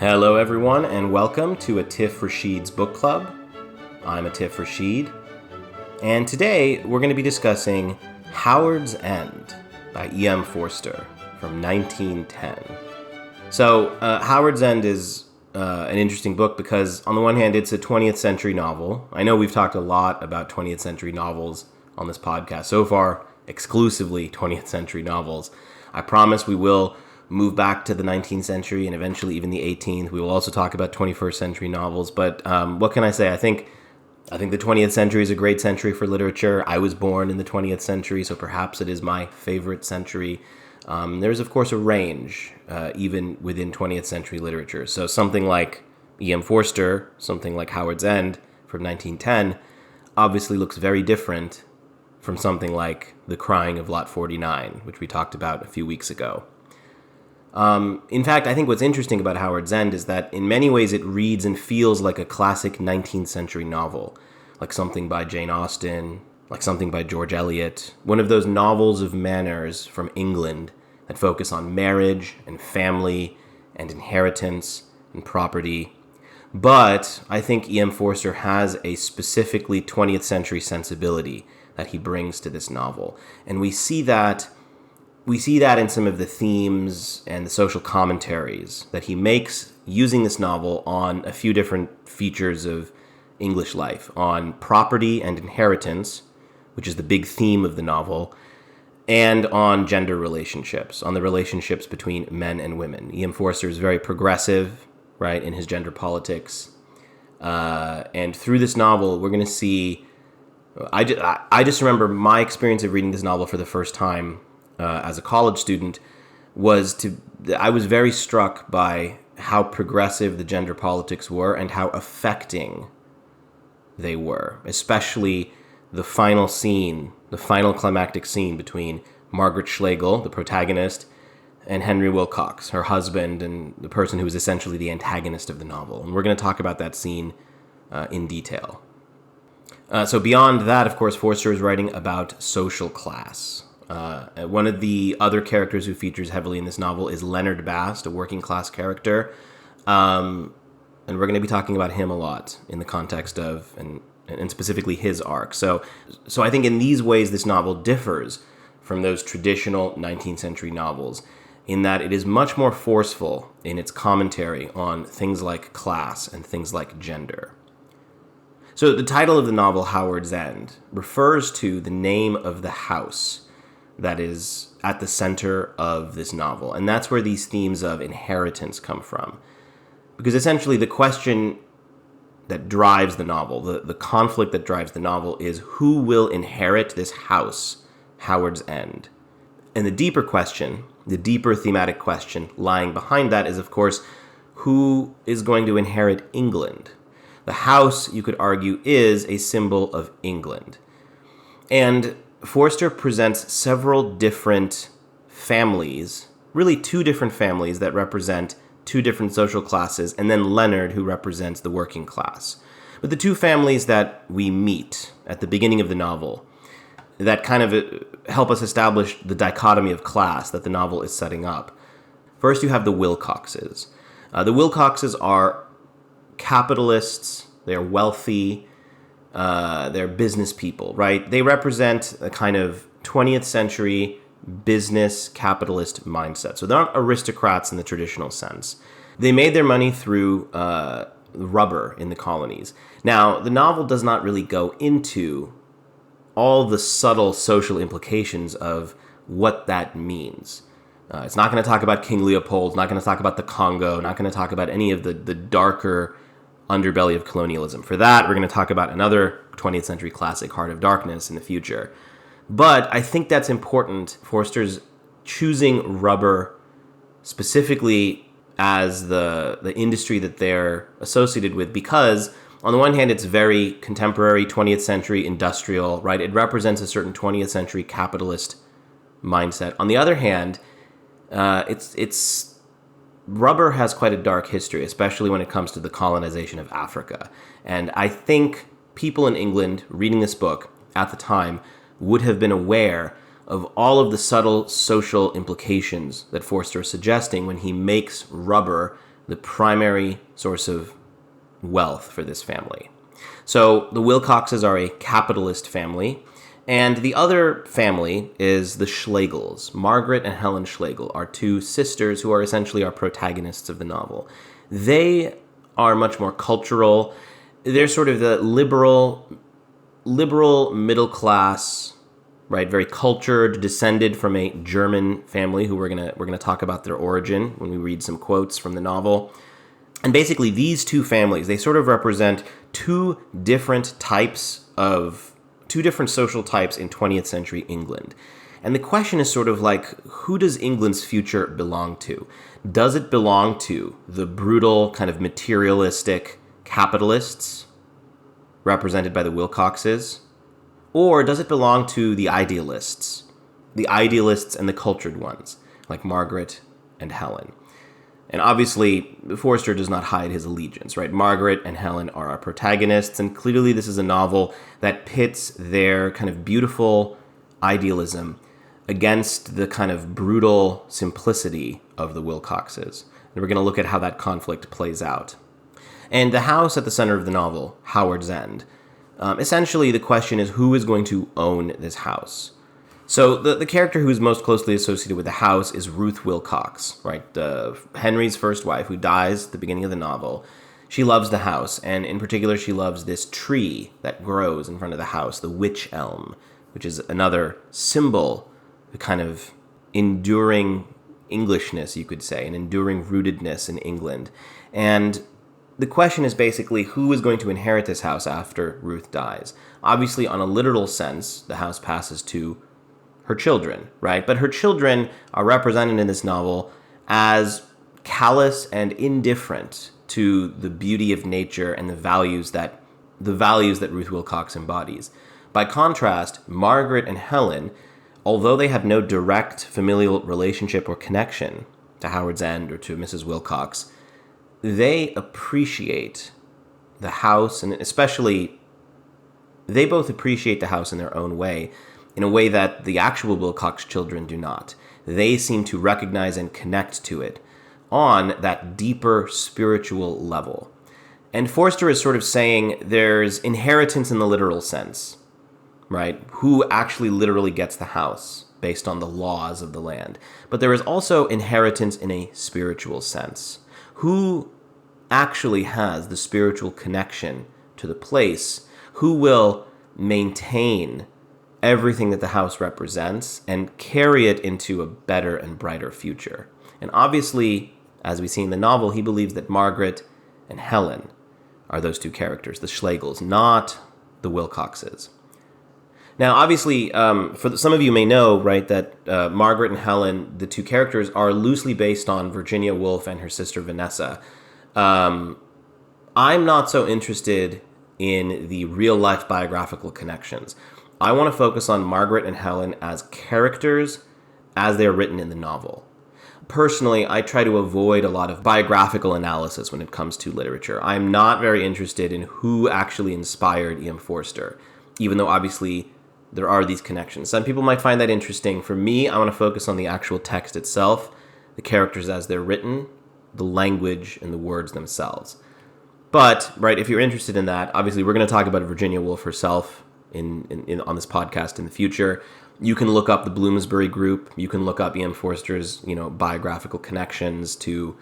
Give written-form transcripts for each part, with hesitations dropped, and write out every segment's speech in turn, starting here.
Hello everyone and welcome to Aatif Rashid's book club. I'm Aatif Rashid, and today we're going to be discussing Howard's End by E.M. Forster from 1910. So Howard's End is an interesting book because on the one hand it's a 20th century novel. I know we've talked a lot about 20th century novels on this podcast. So far, exclusively 20th century novels. I promise we will move back to the 19th century and eventually even the 18th. We will also talk about 21st century novels. But what can I say? I think the 20th century is a great century for literature. I was born in the 20th century, so perhaps it is my favorite century. There's, of course, a range even within 20th century literature. So something like E.M. Forster, something like Howard's End from 1910, obviously looks very different from something like The Crying of Lot 49, which we talked about a few weeks ago. In fact, I think what's interesting about Howard's End is that in many ways it reads and feels like a classic 19th century novel, like something by Jane Austen, like something by George Eliot, one of those novels of manners from England that focus on marriage and family and inheritance and property. But I think E.M. Forster has a specifically 20th century sensibility that he brings to this novel. And we see that in some of the themes and the social commentaries that he makes using this novel on a few different features of English life, on property and inheritance, which is the big theme of the novel, and on gender relationships, on the relationships between men and women. E.M. Forster is very progressive, right, in his gender politics. And through this novel, we're going to see... I just remember my experience of reading this novel for the first time as a college student I was very struck by how progressive the gender politics were and how affecting they were, especially the final climactic scene between Margaret Schlegel, the protagonist, and Henry Wilcox, her husband, and the person who was essentially the antagonist of the novel. And we're going to talk about that scene in detail. So beyond that, of course, Forster is writing about social class. One of the other characters who features heavily in this novel is Leonard Bast, a working class character. And we're going to be talking about him a lot in the context of, and specifically his arc. So I think in these ways, this novel differs from those traditional 19th century novels in that it is much more forceful in its commentary on things like class and things like gender. So the title of the novel, Howard's End, refers to the name of the house that is at the center of this novel. And that's where these themes of inheritance come from. Because essentially the question that drives the novel, the conflict that drives the novel is who will inherit this house, Howard's End? And the deeper question, the deeper thematic question lying behind that is, of course, who is going to inherit England? The house, you could argue, is a symbol of England. And Forster presents several different families, really two different families that represent two different social classes, and then Leonard, who represents the working class. But the two families that we meet at the beginning of the novel that kind of help us establish the dichotomy of class that the novel is setting up. First, you have the Wilcoxes. The Wilcoxes are capitalists, they're wealthy, they're business people, right? They represent a kind of 20th century business capitalist mindset. So they're not aristocrats in the traditional sense. They made their money through rubber in the colonies. Now, the novel does not really go into all the subtle social implications of what that means. It's not going to talk about King Leopold, not going to talk about the Congo, not going to talk about any of the darker underbelly of colonialism. For that, we're going to talk about another 20th century classic, Heart of Darkness, in the future. But I think that's important, Forster's choosing rubber specifically as the industry that they're associated with, because on the one hand, it's very contemporary 20th century industrial, right? It represents a certain 20th century capitalist mindset. On the other hand, it's rubber has quite a dark history, especially when it comes to the colonization of Africa. And I think people in England reading this book at the time would have been aware of all of the subtle social implications that Forster is suggesting when he makes rubber the primary source of wealth for this family. So the Wilcoxes are a capitalist family, and the other family is the Schlegels. Margaret and Helen Schlegel are two sisters who are essentially our protagonists of the novel. They are much more cultural. They're sort of the liberal middle class, right? Very cultured, descended from a German family who we're gonna talk about their origin when we read some quotes from the novel. And basically, these two families, they sort of represent two different social types in 20th century England. And the question is sort of like, who does England's future belong to? Does it belong to the brutal, kind of materialistic capitalists, represented by the Wilcoxes? Or does it belong to the idealists and the cultured ones, like Margaret and Helen? And obviously, Forster does not hide his allegiance, right? Margaret and Helen are our protagonists, and clearly this is a novel that pits their kind of beautiful idealism against the kind of brutal simplicity of the Wilcoxes. And we're going to look at how that conflict plays out. And the house at the center of the novel, Howard's End, essentially the question is, who is going to own this house? So the character who is most closely associated with the house is Ruth Wilcox, right? Henry's first wife, who dies at the beginning of the novel. She loves the house, and in particular, she loves this tree that grows in front of the house, the wych elm, which is another symbol, a kind of enduring Englishness, you could say, an enduring rootedness in England. And the question is basically, who is going to inherit this house after Ruth dies? Obviously, on a literal sense, the house passes to her children, right? But her children are represented in this novel as callous and indifferent to the beauty of nature and the values that Ruth Wilcox embodies. By contrast, Margaret and Helen, although they have no direct familial relationship or connection to Howard's End or to Mrs. Wilcox, they appreciate the house, and especially they both appreciate the house in their own way, in a way that the actual Wilcox children do not. They seem to recognize and connect to it on that deeper spiritual level. And Forster is sort of saying there's inheritance in the literal sense, right? Who actually literally gets the house based on the laws of the land. But there is also inheritance in a spiritual sense. Who actually has the spiritual connection to the place? Who will maintain everything that the house represents and carry it into a better and brighter future? And obviously, as we see in the novel, he believes that Margaret and Helen are those two characters, the Schlegels, not the Wilcoxes. Now, obviously, some of you may know, right, that Margaret and Helen, the two characters, are loosely based on Virginia Woolf and her sister Vanessa. I'm not so interested in the real-life biographical connections. I want to focus on Margaret and Helen as characters as they are written in the novel. Personally, I try to avoid a lot of biographical analysis when it comes to literature. I'm not very interested in who actually inspired E.M. Forster, even though obviously there are these connections. Some people might find that interesting. For me, I want to focus on the actual text itself, the characters as they're written, the language, and the words themselves. But, right, if you're interested in that, obviously we're going to talk about Virginia Woolf herself on this podcast in the future. You can look up the Bloomsbury Group. You can look up E.M. Forster's, biographical connections to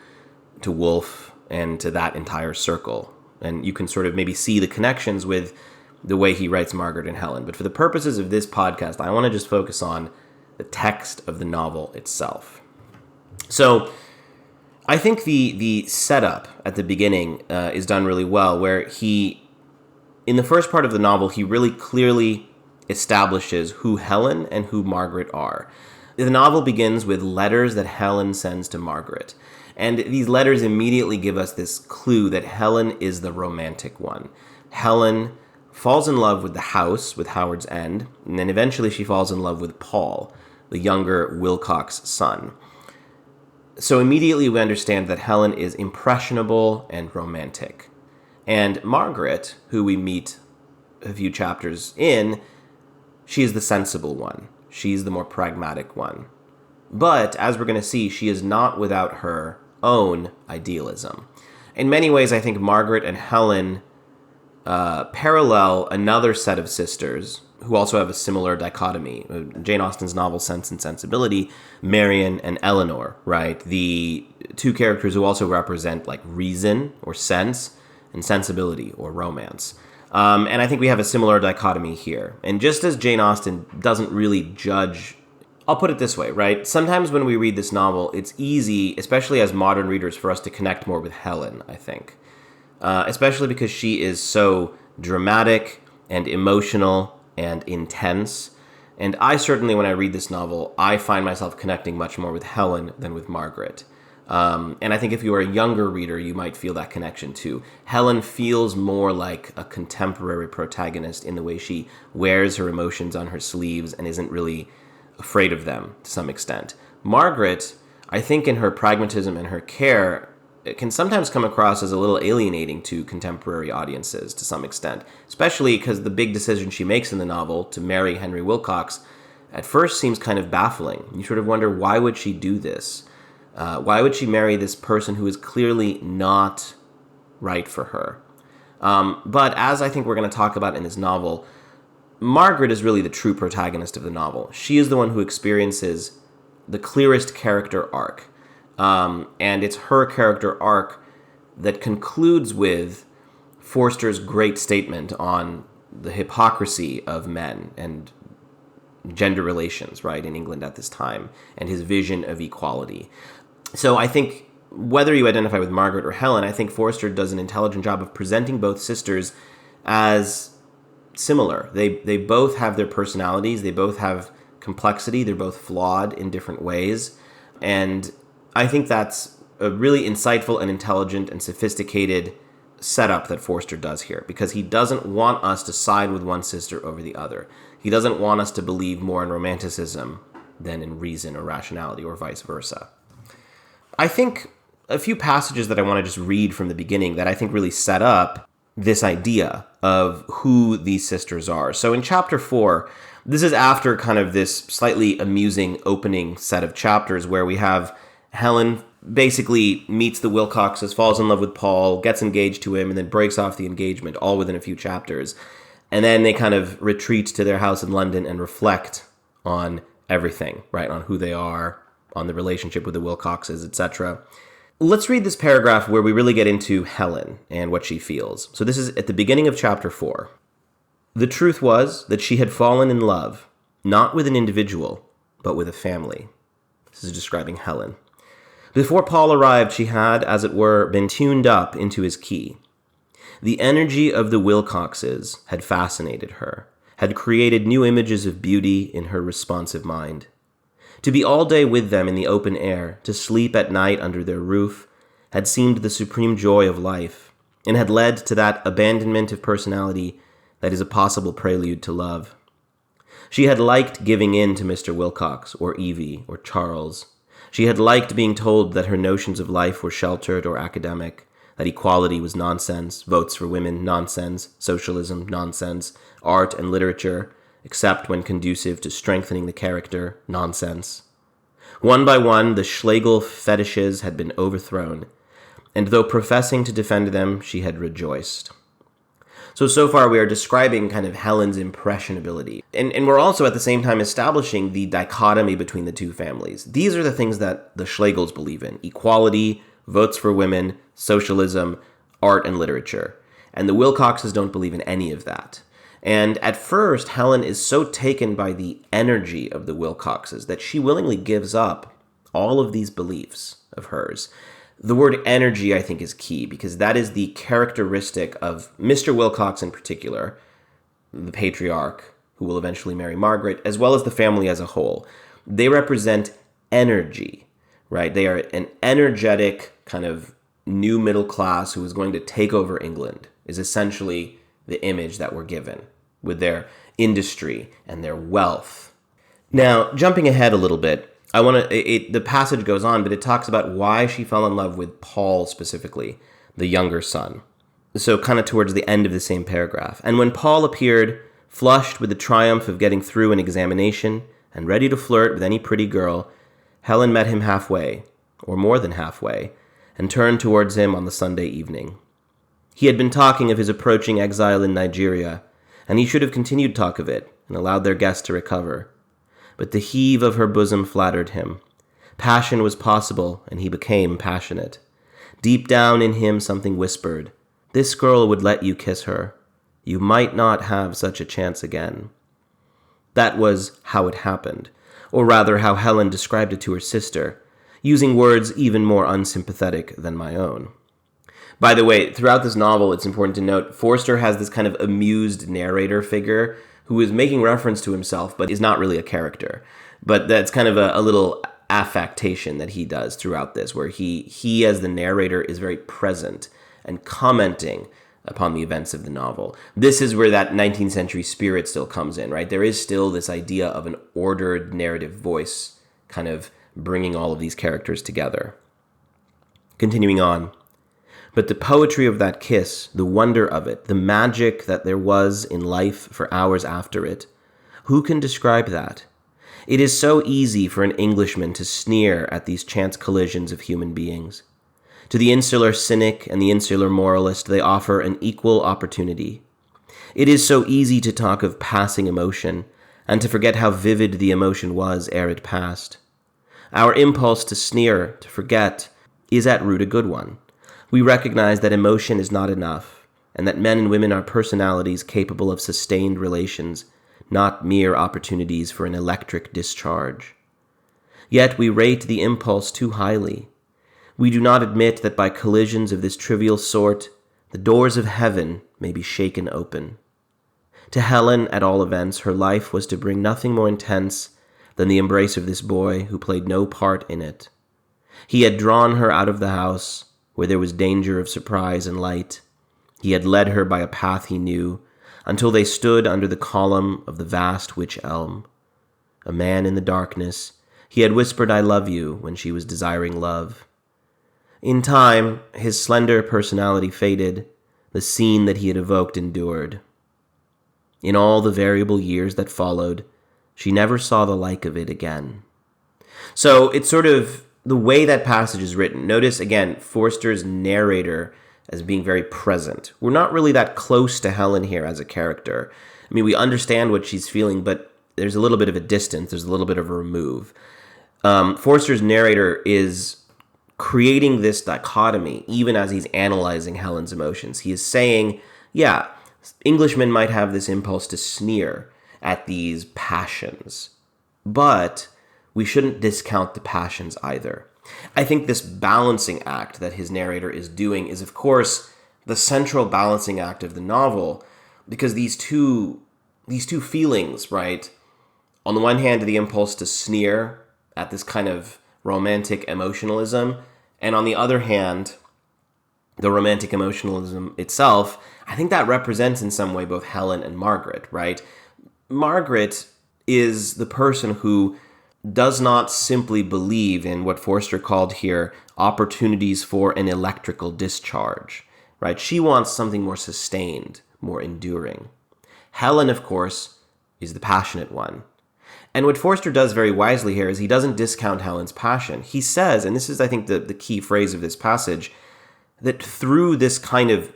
Woolf and to that entire circle. And you can sort of maybe see the connections with the way he writes Margaret and Helen. But for the purposes of this podcast, I want to just focus on the text of the novel itself. So I think the setup at the beginning is done really well, where in the first part of the novel, he really clearly establishes who Helen and who Margaret are. The novel begins with letters that Helen sends to Margaret. And these letters immediately give us this clue that Helen is the romantic one. Helen falls in love with the house, with Howard's End, and then eventually she falls in love with Paul, the younger Wilcox son. So immediately we understand that Helen is impressionable and romantic. And Margaret, who we meet a few chapters in, she is the sensible one. She's the more pragmatic one. But, as we're going to see, she is not without her own idealism. In many ways, I think Margaret and Helen parallel another set of sisters who also have a similar dichotomy. Jane Austen's novel Sense and Sensibility, Marian and Eleanor, right? The two characters who also represent like reason or sense and sensibility or romance. And I think we have a similar dichotomy here. And just as Jane Austen doesn't really judge, I'll put it this way, right? Sometimes when we read this novel, it's easy, especially as modern readers, for us to connect more with Helen, I think. Especially because she is so dramatic and emotional and intense. And I certainly, when I read this novel, I find myself connecting much more with Helen than with Margaret. And I think if you are a younger reader, you might feel that connection too. Helen feels more like a contemporary protagonist in the way she wears her emotions on her sleeves and isn't really afraid of them to some extent. Margaret, I think in her pragmatism and her care, it can sometimes come across as a little alienating to contemporary audiences to some extent, especially because the big decision she makes in the novel to marry Henry Wilcox at first seems kind of baffling. You sort of wonder, why would she do this? Why would she marry this person who is clearly not right for her? But as I think we're going to talk about in this novel, Margaret is really the true protagonist of the novel. She is the one who experiences the clearest character arc. And it's her character arc that concludes with Forster's great statement on the hypocrisy of men and gender relations, right, in England at this time, and his vision of equality. So I think whether you identify with Margaret or Helen, I think Forster does an intelligent job of presenting both sisters as similar. They both have their personalities, they both have complexity, they're both flawed in different ways, and I think that's a really insightful and intelligent and sophisticated setup that Forster does here, because he doesn't want us to side with one sister over the other. He doesn't want us to believe more in romanticism than in reason or rationality, or vice versa. I think a few passages that I want to just read from the beginning that I think really set up this idea of who these sisters are. So in chapter 4, this is after kind of this slightly amusing opening set of chapters where we have Helen basically meets the Wilcoxes, falls in love with Paul, gets engaged to him, and then breaks off the engagement, all within a few chapters. And then they kind of retreat to their house in London and reflect on everything, right? On who they are, on the relationship with the Wilcoxes, etc. Let's read this paragraph where we really get into Helen and what she feels. So this is at the beginning of chapter 4. The truth was that she had fallen in love, not with an individual, but with a family. This is describing Helen. Before Paul arrived, she had, as it were, been tuned up into his key. The energy of the Wilcoxes had fascinated her, had created new images of beauty in her responsive mind. To be all day with them in the open air, to sleep at night under their roof, had seemed the supreme joy of life, and had led to that abandonment of personality that is a possible prelude to love. She had liked giving in to Mr. Wilcox, or Evie, or Charles. She had liked being told that her notions of life were sheltered or academic, that equality was nonsense, votes for women nonsense, socialism nonsense, art and literature, except when conducive to strengthening the character, nonsense. One by one, the Schlegel fetishes had been overthrown, and though professing to defend them, she had rejoiced. So far we are describing kind of Helen's impressionability. And we're also at the same time establishing the dichotomy between the two families. These are the things that the Schlegels believe in: equality, votes for women, socialism, art and literature. And the Wilcoxes don't believe in any of that. And at first, Helen is so taken by the energy of the Wilcoxes that she willingly gives up all of these beliefs of hers. The word energy, I think, is key, because that is the characteristic of Mr. Wilcox in particular, the patriarch, who will eventually marry Margaret, as well as the family as a whole. They represent energy, right? They are an energetic kind of new middle class who is going to take over England, is essentially the image that we're given, with their industry and their wealth. Now, jumping ahead a little bit, the passage goes on, but it talks about why she fell in love with Paul specifically, the younger son. So kind of towards the end of the same paragraph. And when Paul appeared, flushed with the triumph of getting through an examination and ready to flirt with any pretty girl, Helen met him halfway, or more than halfway, and turned towards him on the Sunday evening. He had been talking of his approaching exile in Nigeria, and he should have continued talk of it and allowed their guest to recover. But the heave of her bosom flattered him. Passion was possible, and he became passionate. Deep down in him something whispered, "This girl would let you kiss her. You might not have such a chance again." That was how it happened, or rather how Helen described it to her sister, using words even more unsympathetic than my own. By the way, throughout this novel, it's important to note, Forster has this kind of amused narrator figure who is making reference to himself, but is not really a character. But that's kind of a little affectation that he does throughout this, where he as the narrator is very present and commenting upon the events of the novel. This is where that 19th century spirit still comes in, right? There is still this idea of an ordered narrative voice kind of bringing all of these characters together. Continuing on. But the poetry of that kiss, the wonder of it, the magic that there was in life for hours after it, who can describe that? It is so easy for an Englishman to sneer at these chance collisions of human beings. To the insular cynic and the insular moralist, they offer an equal opportunity. It is so easy to talk of passing emotion, and to forget how vivid the emotion was ere it passed. Our impulse to sneer, to forget, is at root a good one. We recognize that emotion is not enough, and that men and women are personalities capable of sustained relations, not mere opportunities for an electric discharge. Yet we rate the impulse too highly. We do not admit that by collisions of this trivial sort, the doors of heaven may be shaken open. To Helen, at all events, her life was to bring nothing more intense than the embrace of this boy who played no part in it. He had drawn her out of the house, where there was danger of surprise and light. He had led her by a path he knew, until they stood under the column of the vast wych elm. A man in the darkness, he had whispered "I love you" when she was desiring love. In time, his slender personality faded, the scene that he had evoked endured. In all the variable years that followed, she never saw the like of it again. So it's sort of the way that passage is written. Notice, again, Forster's narrator as being very present. We're not really that close to Helen here as a character. I mean, we understand what she's feeling, but there's a little bit of a distance. There's a little bit of a remove. Forster's narrator is creating this dichotomy, even as he's analyzing Helen's emotions. He is saying, yeah, Englishmen might have this impulse to sneer at these passions, but we shouldn't discount the passions either. I think this balancing act that his narrator is doing is, of course, the central balancing act of the novel, because these two feelings, right? On the one hand, the impulse to sneer at this kind of romantic emotionalism, and on the other hand, the romantic emotionalism itself. I think that represents in some way both Helen and Margaret, right? Margaret is the person who does not simply believe in what Forster called here opportunities for an electrical discharge, right? She wants something more sustained, more enduring. Helen, of course, is the passionate one. And what Forster does very wisely here is he doesn't discount Helen's passion. He says, and this is, I think, the key phrase of this passage, that through this kind of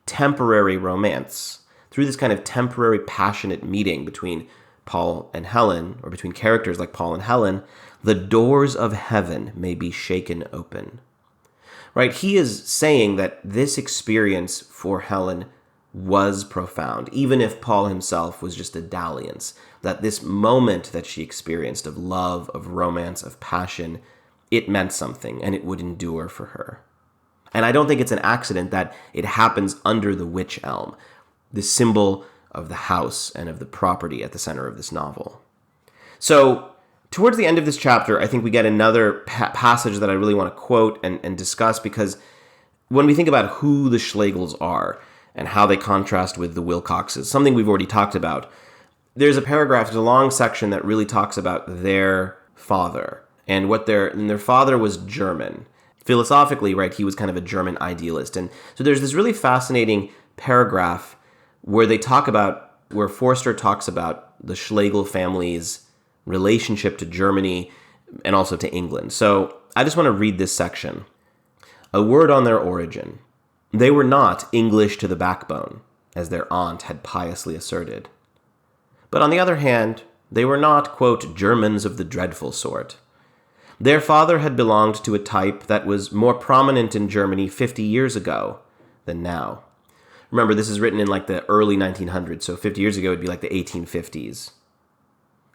temporary romance, through this kind of temporary passionate meeting between Paul and Helen, or between characters like Paul and Helen, the doors of heaven may be shaken open. Right? He is saying that this experience for Helen was profound, even if Paul himself was just a dalliance, that this moment that she experienced of love, of romance, of passion, it meant something and it would endure for her. And I don't think it's an accident that it happens under the wych elm, the symbol of the house and of the property at the center of this novel. So towards the end of this chapter, I think we get another passage that I really want to quote and discuss, because when we think about who the Schlegels are and how they contrast with the Wilcoxes, something we've already talked about, there's a paragraph, there's a long section that really talks about their father and what their father was German. Philosophically, right, he was kind of a German idealist. And so there's this really fascinating paragraph where Forster talks about the Schlegel family's relationship to Germany and also to England. So I just want to read this section. A word on their origin. They were not English to the backbone, as their aunt had piously asserted. But on the other hand, they were not, quote, Germans of the dreadful sort. Their father had belonged to a type that was more prominent in Germany 50 years ago than now. Remember, this is written in like the early 1900s, so 50 years ago would be like the 1850s.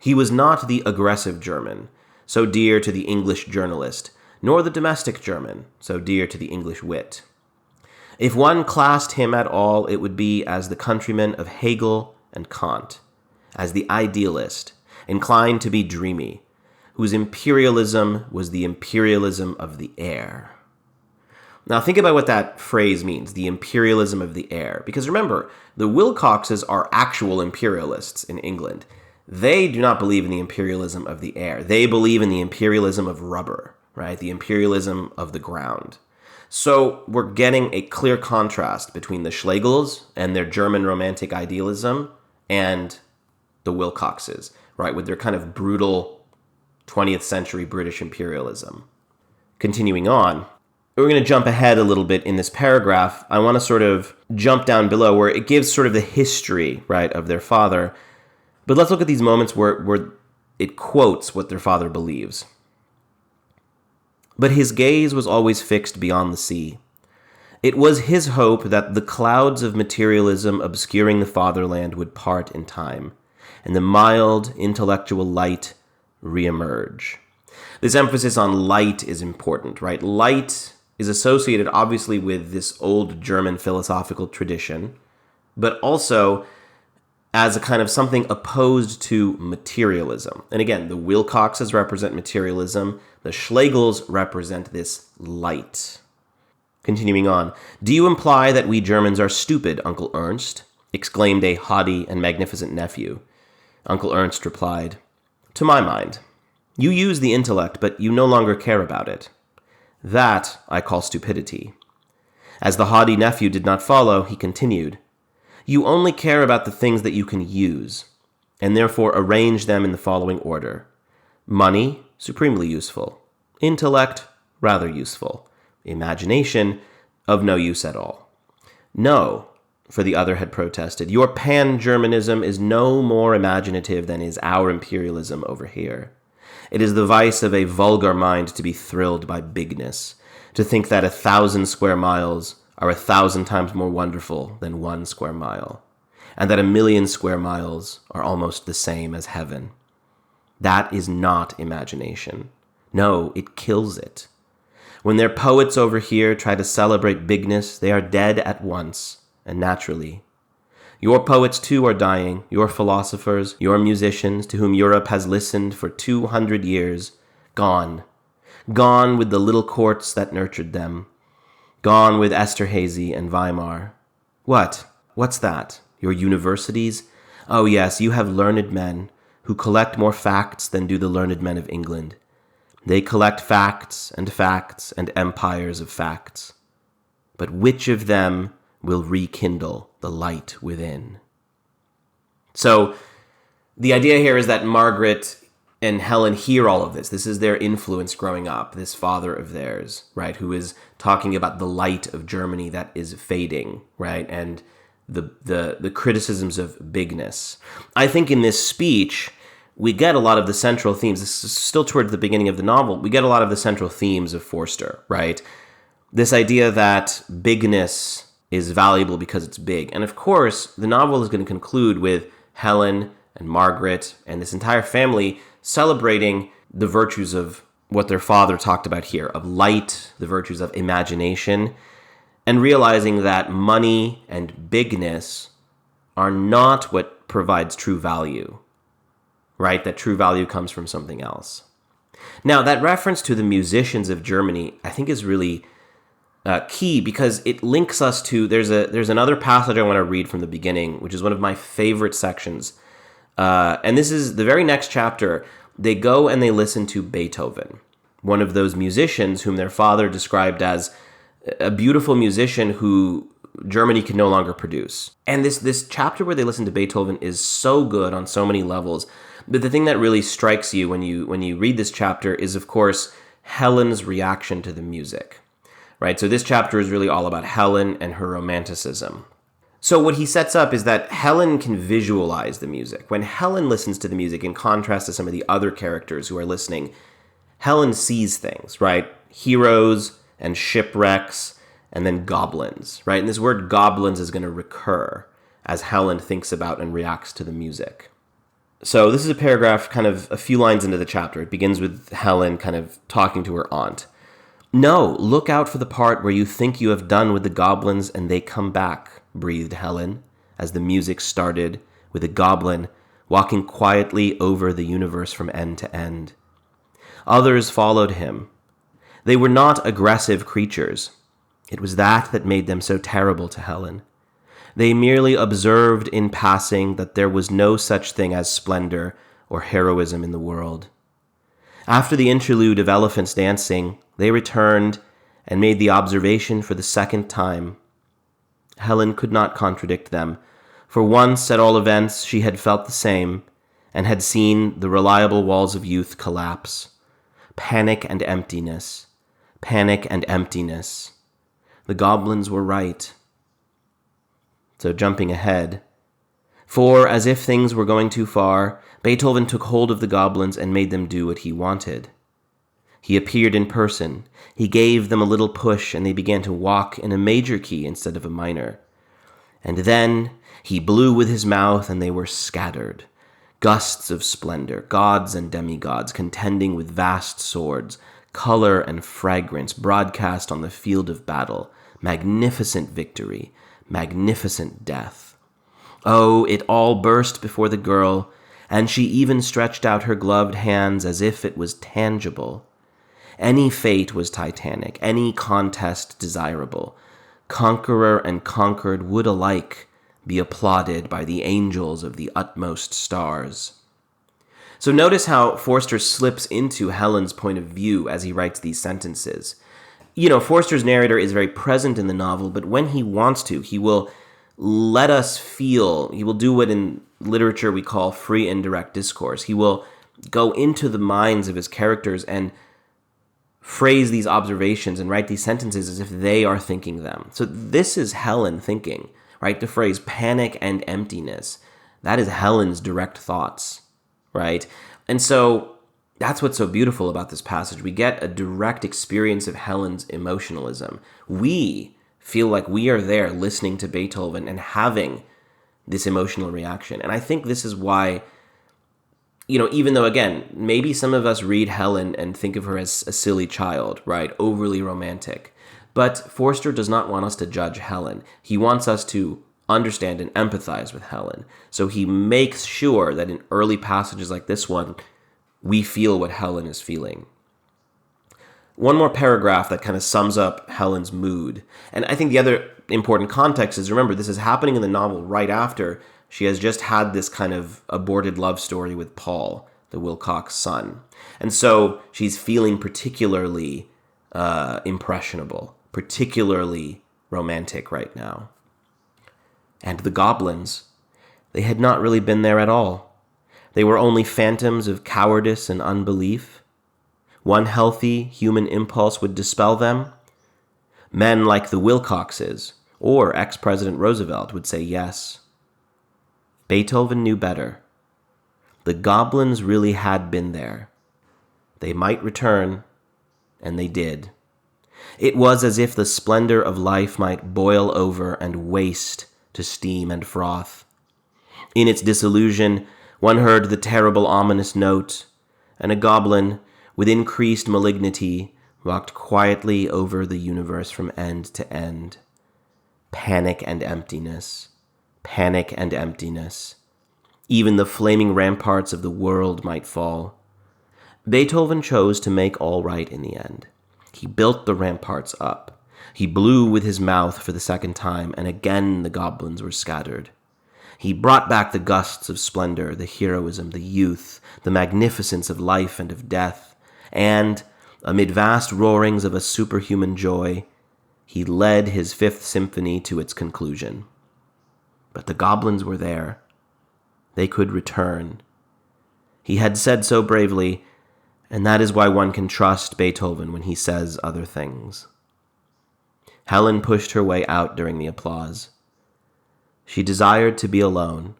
He was not the aggressive German, so dear to the English journalist, nor the domestic German, so dear to the English wit. If one classed him at all, it would be as the countryman of Hegel and Kant, as the idealist, inclined to be dreamy, whose imperialism was the imperialism of the air. Now think about what that phrase means, the imperialism of the air. Because remember, the Wilcoxes are actual imperialists in England. They do not believe in the imperialism of the air. They believe in the imperialism of rubber, right? The imperialism of the ground. So we're getting a clear contrast between the Schlegels and their German romantic idealism and the Wilcoxes, right? With their kind of brutal 20th century British imperialism. Continuing on, we're going to jump ahead a little bit in this paragraph. I want to sort of jump down below where it gives sort of the history, right, of their father. But let's look at these moments where it quotes what their father believes. But his gaze was always fixed beyond the sea. It was his hope that the clouds of materialism obscuring the fatherland would part in time, and the mild intellectual light reemerge. This emphasis on light is important, right? Light is associated obviously with this old German philosophical tradition, but also as a kind of something opposed to materialism. And again, the Wilcoxes represent materialism. The Schlegels represent this light. Continuing on, "Do you imply that we Germans are stupid, Uncle Ernst?" exclaimed a haughty and magnificent nephew. Uncle Ernst replied, "To my mind. You use the intellect, but you no longer care about it. That I call stupidity." As the haughty nephew did not follow, he continued, "You only care about the things that you can use, and therefore arrange them in the following order. Money, supremely useful. Intellect, rather useful. Imagination, of no use at all." "No," for the other had protested, "your pan-Germanism is no more imaginative than is our imperialism over here. It is the vice of a vulgar mind to be thrilled by bigness, to think that 1,000 square miles are 1,000 times more wonderful than 1 square mile, and that 1,000,000 square miles are almost the same as heaven. That is not imagination. No, it kills it. When their poets over here try to celebrate bigness, they are dead at once, and naturally. Your poets too are dying, your philosophers, your musicians, to whom Europe has listened for 200 years, gone. Gone with the little courts that nurtured them. Gone with Esterhazy and Weimar. What? What's that? Your universities? Oh yes, you have learned men who collect more facts than do the learned men of England. They collect facts and empires of facts. But which of them will rekindle the light within? So the idea here is that Margaret and Helen hear all of this. This is their influence growing up, this father of theirs, right, who is talking about the light of Germany that is fading, right, and the criticisms of bigness. I think in this speech, we get a lot of the central themes. This is still towards the beginning of the novel. We get a lot of the central themes of Forster, right? This idea that bigness is valuable because it's big. And of course, the novel is going to conclude with Helen and Margaret and this entire family celebrating the virtues of what their father talked about here, of light, the virtues of imagination, and realizing that money and bigness are not what provides true value, right? That true value comes from something else. Now, that reference to the musicians of Germany, I think is really key because it links us to, there's another passage I want to read from the beginning, which is one of my favorite sections. And this is the very next chapter. They go and they listen to Beethoven, one of those musicians whom their father described as a beautiful musician who Germany can no longer produce. And this chapter where they listen to Beethoven is so good on so many levels. But the thing that really strikes you when you read this chapter is, of course, Helen's reaction to the music. right? So this chapter is really all about Helen and her romanticism. So what he sets up is that Helen can visualize the music. When Helen listens to the music, in contrast to some of the other characters who are listening, Helen sees things, right? Heroes and shipwrecks and then goblins, right? And this word goblins is going to recur as Helen thinks about and reacts to the music. So this is a paragraph kind of a few lines into the chapter. It begins with Helen kind of talking to her aunt. "No, look out for the part where you think you have done with the goblins and they come back," breathed Helen, as the music started with a goblin walking quietly over the universe from end to end. Others followed him. They were not aggressive creatures. It was that made them so terrible to Helen. They merely observed in passing that there was no such thing as splendor or heroism in the world. After the interlude of elephants dancing, they returned and made the observation for the second time. Helen could not contradict them, for once, at all events, she had felt the same, and had seen the reliable walls of youth collapse. Panic and emptiness. Panic and emptiness. The goblins were right. So jumping ahead. For, as if things were going too far, Beethoven took hold of the goblins and made them do what he wanted. He appeared in person. He gave them a little push, and they began to walk in a major key instead of a minor. And then he blew with his mouth, and they were scattered. Gusts of splendor, gods and demigods contending with vast swords, color and fragrance broadcast on the field of battle, magnificent victory, magnificent death. Oh, it all burst before the girl, and she even stretched out her gloved hands as if it was tangible. Any fate was titanic, any contest desirable. Conqueror and conquered would alike be applauded by the angels of the utmost stars. So notice how Forster slips into Helen's point of view as he writes these sentences. Forster's narrator is very present in the novel, but when he wants to, he will let us feel, he will do what in literature we call free and direct discourse. He will go into the minds of his characters and phrase these observations and write these sentences as if they are thinking them. So this is Helen thinking, right? The phrase panic and emptiness, that is Helen's direct thoughts, right? And so that's what's so beautiful about this passage. We get a direct experience of Helen's emotionalism. We feel like we are there listening to Beethoven and having this emotional reaction. And I think this is why, even though, again, maybe some of us read Helen and think of her as a silly child, right? Overly romantic. But Forster does not want us to judge Helen. He wants us to understand and empathize with Helen. So he makes sure that in early passages like this one, we feel what Helen is feeling. One more paragraph that kind of sums up Helen's mood. And I think the other important context is, remember, this is happening in the novel right after she has just had this kind of aborted love story with Paul, the Wilcox son. And so she's feeling particularly impressionable, particularly romantic right now. And the goblins, they had not really been there at all. They were only phantoms of cowardice and unbelief. One healthy human impulse would dispel them. Men like the Wilcoxes or ex-President Roosevelt would say yes. Beethoven knew better. The goblins really had been there. They might return, and they did. It was as if the splendor of life might boil over and waste to steam and froth. In its disillusion, one heard the terrible ominous note, and a goblin, with increased malignity, walked quietly over the universe from end to end. Panic and emptiness. Panic and emptiness. Even the flaming ramparts of the world might fall. Beethoven chose to make all right in the end. He built the ramparts up. He blew with his mouth for the second time, and again the goblins were scattered. He brought back the gusts of splendor, the heroism, the youth, the magnificence of life and of death, and, amid vast roarings of a superhuman joy, he led his Fifth Symphony to its conclusion. But the goblins were there. They could return. He had said so bravely, and that is why one can trust Beethoven when he says other things. Helen pushed her way out during the applause. She desired to be alone.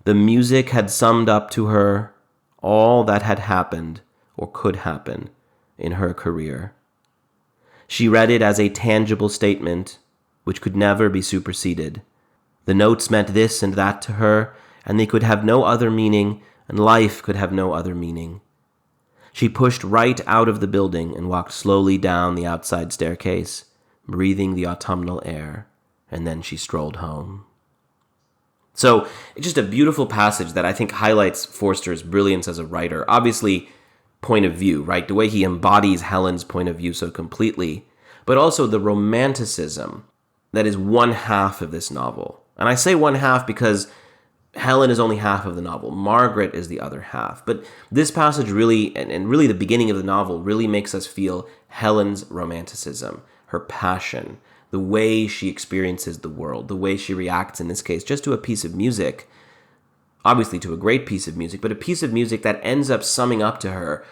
The music had summed up to her all that had happened or could happen in her career. She read it as a tangible statement which could never be superseded. The notes meant this and that to her, and they could have no other meaning, and life could have no other meaning. She pushed right out of the building and walked slowly down the outside staircase, breathing the autumnal air, and then she strolled home. So, it's just a beautiful passage that I think highlights Forster's brilliance as a writer. Obviously, point of view, right? The way he embodies Helen's point of view so completely, but also the romanticism that is one half of this novel. And I say one half because Helen is only half of the novel. Margaret is the other half. But this passage really, and really the beginning of the novel, really makes us feel Helen's romanticism, her passion, the way she experiences the world, the way she reacts, in this case, just to a piece of music, obviously to a great piece of music, but a piece of music that ends up summing up to her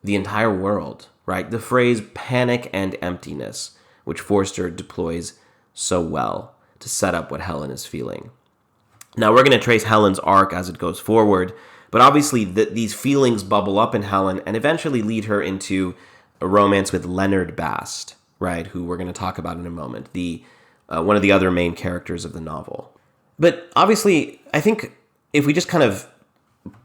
the entire world, right? The phrase panic and emptiness, which Forster deploys so well to set up what Helen is feeling. Now, we're going to trace Helen's arc as it goes forward, but obviously these feelings bubble up in Helen and eventually lead her into a romance with Leonard Bast, right, who we're going to talk about in a moment, the one of the other main characters of the novel. But obviously, I think if we just kind of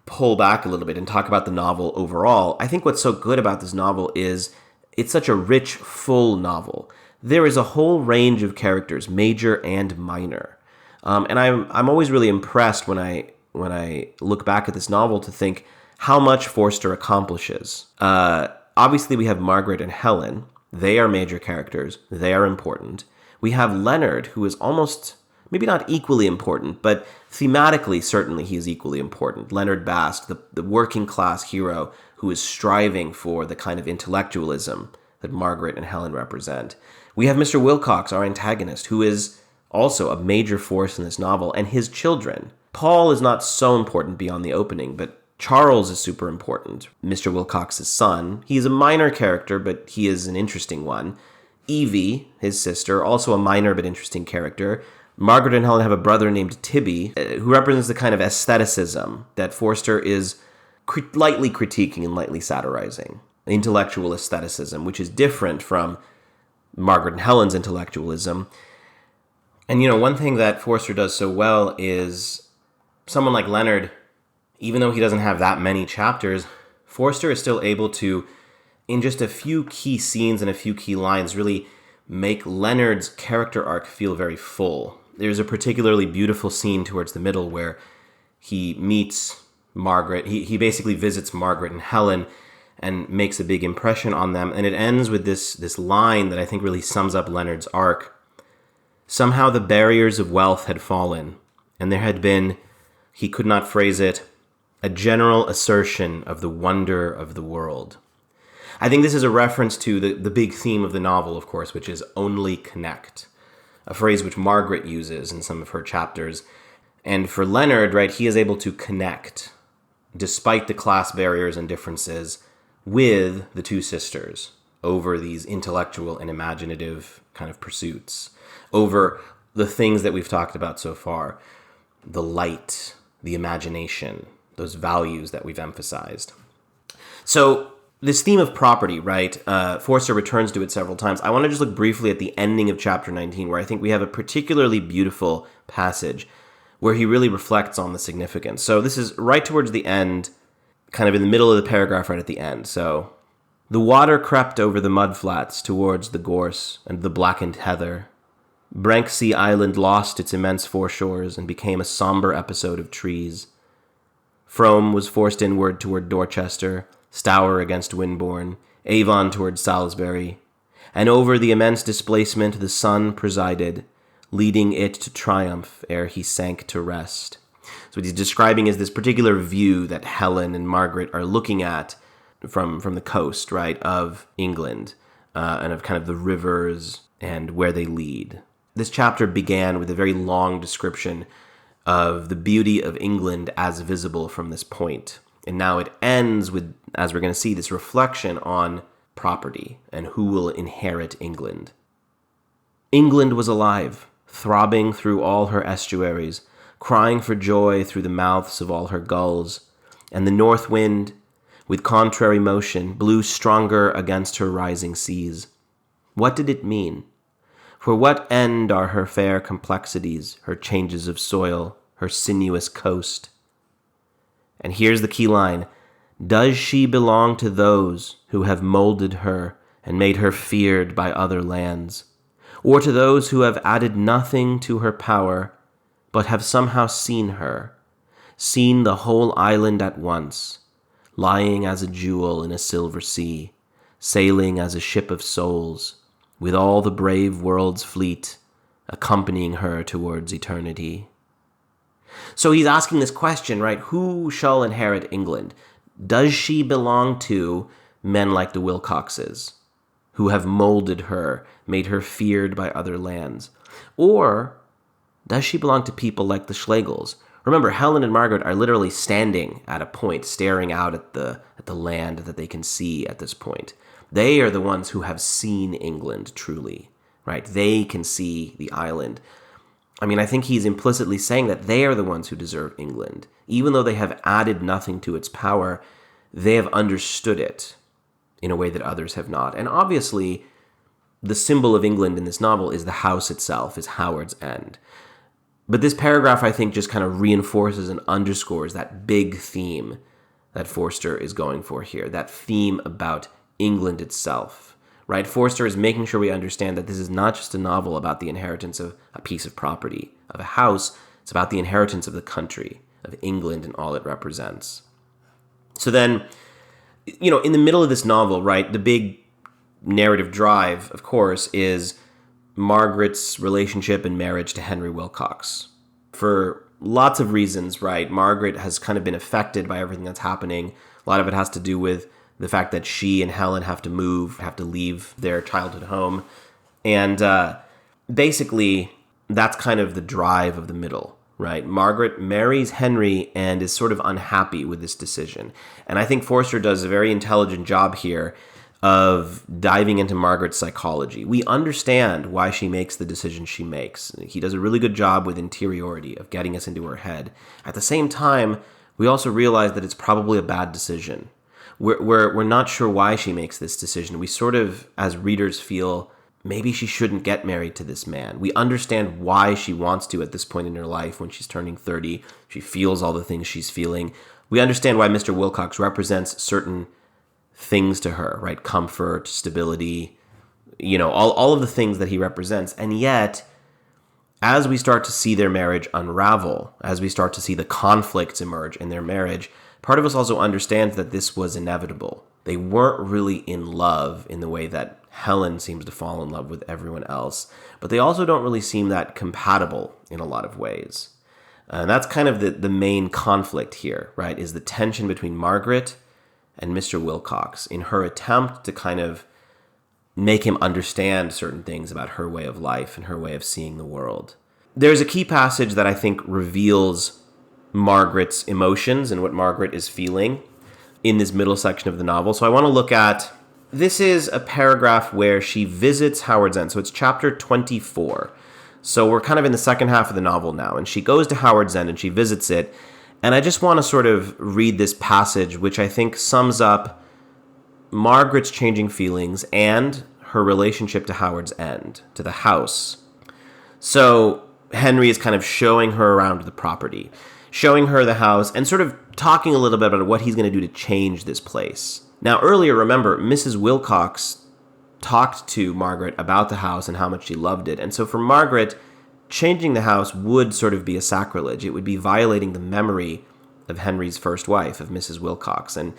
pull back a little bit and talk about the novel overall, I think what's so good about this novel is it's such a rich, full novel. There is a whole range of characters, major and minor. And I'm always really impressed when I look back at this novel to think how much Forster accomplishes. Obviously, we have Margaret and Helen. They are major characters. They are important. We have Leonard, who is almost, maybe not equally important, but thematically, certainly he is equally important. Leonard Bast, the working class hero who is striving for the kind of intellectualism that Margaret and Helen represent. We have Mr. Wilcox, our antagonist, who is also a major force in this novel, and his children. Paul is not so important beyond the opening, but Charles is super important, Mr. Wilcox's son. He's a minor character, but he is an interesting one. Evie, his sister, also a minor but interesting character. Margaret and Helen have a brother named Tibby, who represents the kind of aestheticism that Forster is lightly critiquing and lightly satirizing. Intellectual aestheticism, which is different from Margaret and Helen's intellectualism. And, one thing that Forster does so well is someone like Leonard, even though he doesn't have that many chapters, Forster is still able to, in just a few key scenes and a few key lines, really make Leonard's character arc feel very full. There's a particularly beautiful scene towards the middle where he meets Margaret. He basically visits Margaret and Helen and makes a big impression on them. And it ends with this line that I think really sums up Leonard's arc. Somehow the barriers of wealth had fallen, and there had been, he could not phrase it, a general assertion of the wonder of the world. I think this is a reference to the big theme of the novel, of course, which is only connect, a phrase which Margaret uses in some of her chapters. And for Leonard, right, he is able to connect, despite the class barriers and differences, with the two sisters over these intellectual and imaginative kind of pursuits, over the things that we've talked about so far, the light, the imagination, those values that we've emphasized. So this theme of property, right, Forster returns to it several times. I want to just look briefly at the ending of chapter 19, where I think we have a particularly beautiful passage where he really reflects on the significance. So this is right towards the end, kind of in the middle of the paragraph right at the end. So, the water crept over the mudflats towards the gorse and the blackened heather. Branksea Island lost its immense foreshores and became a somber episode of trees. Frome was forced inward toward Dorchester, Stour against Winbourne, Avon toward Salisbury, and over the immense displacement the sun presided, leading it to triumph ere he sank to rest. So what he's describing is this particular view that Helen and Margaret are looking at from the coast, right, of England, and of kind of the rivers and where they lead. This chapter began with a very long description of the beauty of England as visible from this point. And now it ends with, as we're going to see, this reflection on property and who will inherit England. England was alive, throbbing through all her estuaries, crying for joy through the mouths of all her gulls, and the north wind, with contrary motion, blew stronger against her rising seas. What did it mean? For what end are her fair complexities, her changes of soil, her sinuous coast? And here's the key line. Does she belong to those who have molded her and made her feared by other lands? Or to those who have added nothing to her power, but have somehow seen her, seen the whole island at once, lying as a jewel in a silver sea, sailing as a ship of souls, with all the brave world's fleet accompanying her towards eternity? So he's asking this question, right? Who shall inherit England? Does she belong to men like the Wilcoxes, who have molded her, made her feared by other lands? Or does she belong to people like the Schlegels? Remember, Helen and Margaret are literally standing at a point, staring out at the land that they can see at this point. They are the ones who have seen England truly, right? They can see the island. I mean, I think he's implicitly saying that they are the ones who deserve England. Even though they have added nothing to its power, they have understood it in a way that others have not. And obviously, the symbol of England in this novel is the house itself, is Howard's End. But this paragraph, I think, just kind of reinforces and underscores that big theme that Forster is going for here, that theme about England itself, right? Forster is making sure we understand that this is not just a novel about the inheritance of a piece of property, of a house. It's about the inheritance of the country, of England and all it represents. So then, in the middle of this novel, right, the big narrative drive, of course, is Margaret's relationship and marriage to Henry Wilcox. For lots of reasons, right, Margaret has kind of been affected by everything that's happening. A lot of it has to do with the fact that she and Helen have to move, have to leave their childhood home. And basically, that's kind of the drive of the middle, right? Margaret marries Henry and is sort of unhappy with this decision. And I think Forster does a very intelligent job here of diving into Margaret's psychology. We understand why she makes the decision she makes. He does a really good job with interiority, of getting us into her head. At the same time, we also realize that it's probably a bad decision. We're not sure why she makes this decision. We sort of, as readers, feel maybe she shouldn't get married to this man. We understand why she wants to at this point in her life when she's turning 30. She feels all the things she's feeling. We understand why Mr. Wilcox represents certain things to her, right? Comfort, stability, all of the things that he represents. And yet, as we start to see their marriage unravel, as we start to see the conflicts emerge in their marriage, part of us also understands that this was inevitable. They weren't really in love in the way that Helen seems to fall in love with everyone else, but they also don't really seem that compatible in a lot of ways. And that's kind of the main conflict here, right, is the tension between Margaret and Mr. Wilcox in her attempt to kind of make him understand certain things about her way of life and her way of seeing the world. There's a key passage that I think reveals Margaret's emotions and what Margaret is feeling in this middle section of the novel. So I want to look at, this is a paragraph where she visits Howard's End. So it's chapter 24. So we're kind of in the second half of the novel now. And she goes to Howard's End and she visits it. And I just want to sort of read this passage, which I think sums up Margaret's changing feelings and her relationship to Howard's End, to the house. So Henry is kind of showing her around the property, showing her the house, and sort of talking a little bit about what he's going to do to change this place. Now, earlier, remember, Mrs. Wilcox talked to Margaret about the house and how much she loved it. And so for Margaret, changing the house would sort of be a sacrilege. It would be violating the memory of Henry's first wife, of Mrs. Wilcox. And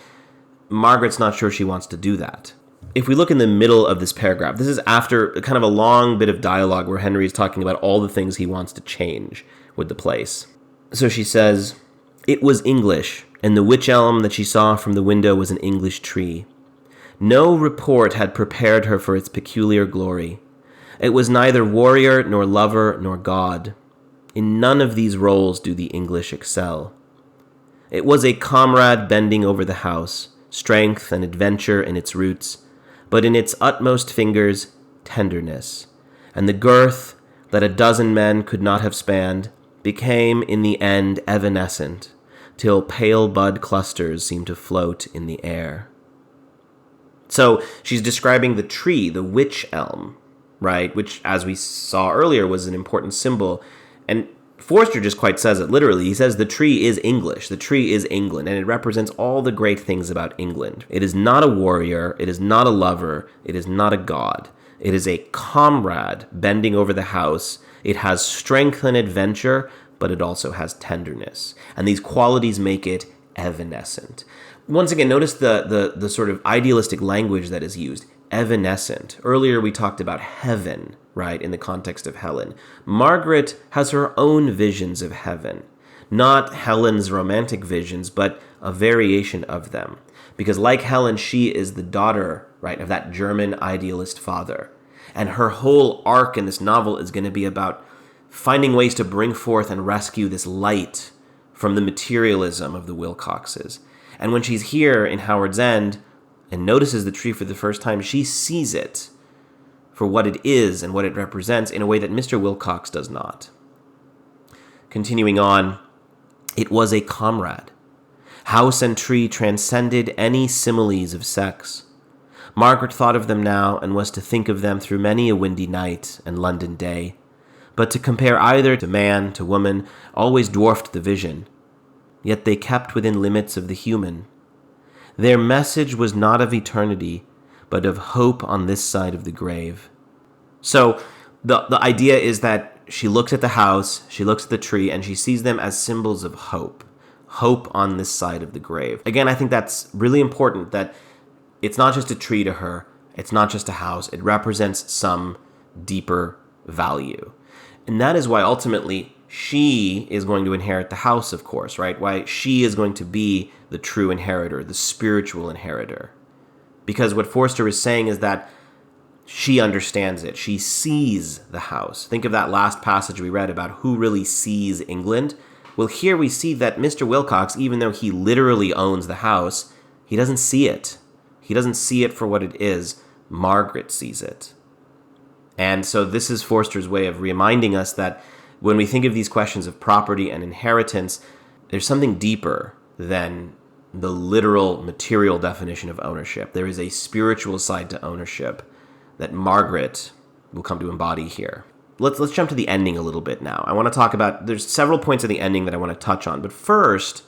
Margaret's not sure she wants to do that. If we look in the middle of this paragraph, this is after kind of a long bit of dialogue where Henry is talking about all the things he wants to change with the place. So she says, "It was English, and the wych elm that she saw from the window was an English tree. No report had prepared her for its peculiar glory. It was neither warrior, nor lover, nor god. In none of these roles do the English excel. It was a comrade bending over the house, strength and adventure in its roots, but in its utmost fingers, tenderness, and the girth that a dozen men could not have spanned became in the end evanescent, till pale bud clusters seemed to float in the air. So she's describing the tree, the wych elm, right? Which, as we saw earlier, was an important symbol. And Forster just quite says it literally. He says the tree is English. The tree is England, and it represents all the great things about England. It is not a warrior. It is not a lover. It is not a god. It is a comrade bending over the house. It has strength and adventure, but it also has tenderness. And these qualities make it evanescent. Once again, notice the sort of idealistic language that is used. Evanescent. Earlier we talked about heaven, right, in the context of Helen. Margaret has her own visions of heaven. Not Helen's romantic visions, but a variation of them. Because like Helen, she is the daughter, right, of that German idealist father. And her whole arc in this novel is going to be about finding ways to bring forth and rescue this light from the materialism of the Wilcoxes. And when she's here in Howard's End and notices the tree for the first time, she sees it for what it is and what it represents in a way that Mr. Wilcox does not. Continuing on, it was a comrade. House and tree transcended any similes of sex. Margaret thought of them now and was to think of them through many a windy night and London day. But to compare either to man, to woman, always dwarfed the vision. Yet they kept within limits of the human. Their message was not of eternity, but of hope on this side of the grave. So the idea is that she looks at the house, she looks at the tree, and she sees them as symbols of hope. Hope on this side of the grave. Again, I think that's really important, that it's not just a tree to her, it's not just a house, it represents some deeper value. And that is why ultimately she is going to inherit the house, of course, right? Why she is going to be the true inheritor, the spiritual inheritor. Because what Forster is saying is that she understands it. She sees the house. Think of that last passage we read about who really sees England. Well, here we see that Mr. Wilcox, even though he literally owns the house, he doesn't see it. He doesn't see it for what it is. Margaret sees it. And so this is Forster's way of reminding us that when we think of these questions of property and inheritance, there's something deeper than the literal material definition of ownership. There is a spiritual side to ownership that Margaret will come to embody here. Let's jump to the ending a little bit now. I want to talk about, there's several points of the ending that I want to touch on, but first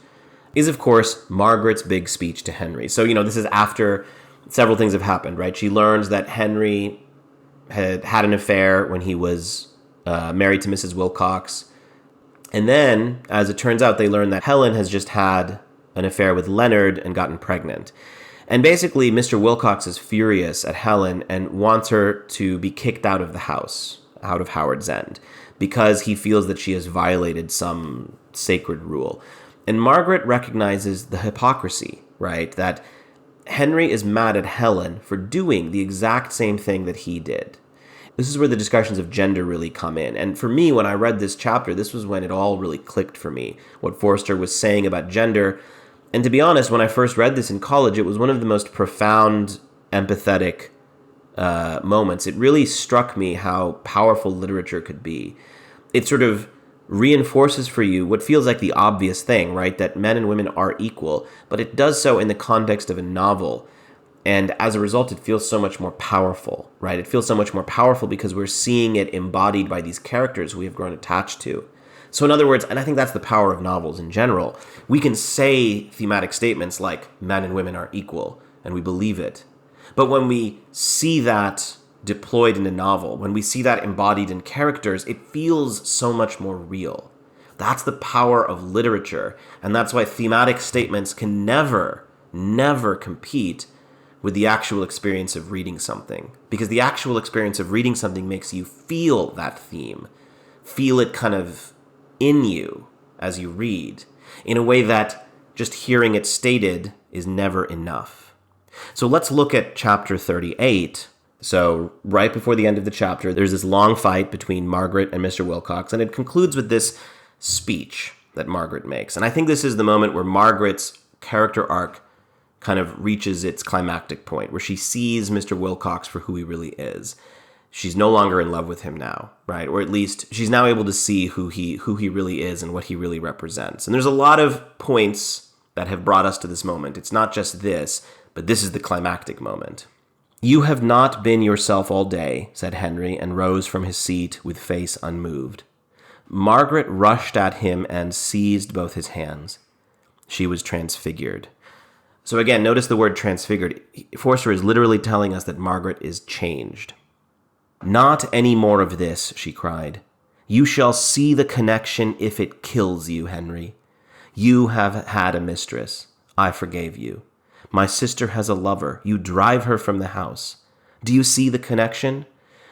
is, of course, Margaret's big speech to Henry. So, this is after several things have happened, right? She learns that Henry had an affair when he was married to Mrs. Wilcox. And then, as it turns out, they learn that Helen has just had an affair with Leonard and gotten pregnant. And basically, Mr. Wilcox is furious at Helen and wants her to be kicked out of the house, out of Howard's End, because he feels that she has violated some sacred rule. And Margaret recognizes the hypocrisy, right? That Henry is mad at Helen for doing the exact same thing that he did. This is where the discussions of gender really come in. And for me, when I read this chapter, this was when it all really clicked for me, what Forster was saying about gender. And to be honest, when I first read this in college, it was one of the most profound, empathetic moments. It really struck me how powerful literature could be. It sort of reinforces for you what feels like the obvious thing, right? That men and women are equal, but it does so in the context of a novel. And as a result, it feels so much more powerful, right? It feels so much more powerful because we're seeing it embodied by these characters we have grown attached to. So in other words, and I think that's the power of novels in general, we can say thematic statements like men and women are equal, and we believe it. But when we see that deployed in a novel, when we see that embodied in characters, it feels so much more real. That's the power of literature, and that's why thematic statements can never compete with the actual experience of reading something. Because the actual experience of reading something makes you feel that theme, feel it kind of in you as you read, in a way that just hearing it stated is never enough. So let's look at chapter 38. So right before the end of the chapter, there's this long fight between Margaret and Mr. Wilcox, and it concludes with this speech that Margaret makes. And I think this is the moment where Margaret's character arc kind of reaches its climactic point, where she sees Mr. Wilcox for who he really is. she's no longer in love with him now, right? Or at least she's now able to see who he really is and what he really represents. And there's a lot of points that have brought us to this moment. It's not just this, but this is the climactic moment. "You have not been yourself all day," said Henry, and rose from his seat with face unmoved. Margaret rushed at him and seized both his hands. She was transfigured. So again, notice the word transfigured. Forster is literally telling us that Margaret is changed. "Not any more of this," she cried. "You shall see the connection if it kills you, Henry. You have had a mistress. I forgave you. My sister has a lover. You drive her from the house. Do you see the connection?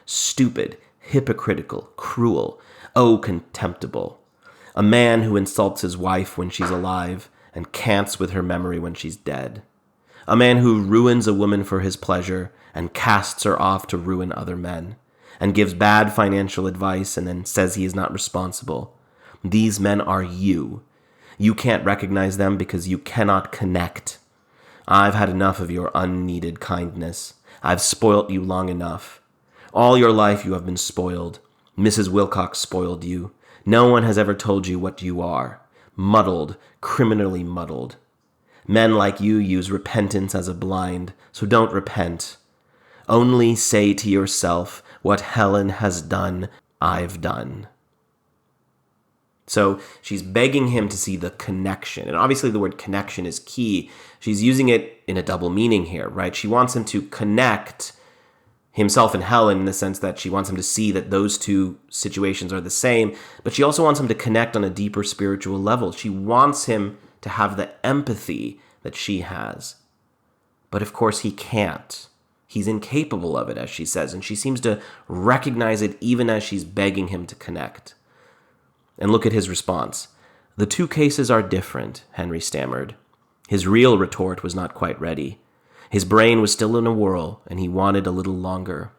Stupid, hypocritical, cruel, oh, contemptible. A man who insults his wife when she's alive and cants with her memory when she's dead. A man who ruins a woman for his pleasure and casts her off to ruin other men, and gives bad financial advice and then says he is not responsible. These men are you. You can't recognize them because you cannot connect. I've had enough of your unneeded kindness. I've spoilt you long enough. All your life you have been spoiled. Mrs. Wilcox spoiled you. No one has ever told you what you are. Muddled, criminally muddled. Men like you use repentance as a blind, so don't repent. Only say to yourself, what Helen has done, I've done." So she's begging him to see the connection. And obviously the word connection is key. She's using it in a double meaning here, right? She wants him to connect himself and Helen in the sense that she wants him to see that those two situations are the same, but she also wants him to connect on a deeper spiritual level. She wants him to have the empathy that she has. But of course he can't. He's incapable of it, as she says, and she seems to recognize it even as she's begging him to connect. And look at his response. "The two cases are different," Henry stammered. His real retort was not quite ready. His brain was still in a whirl, and he wanted a little longer.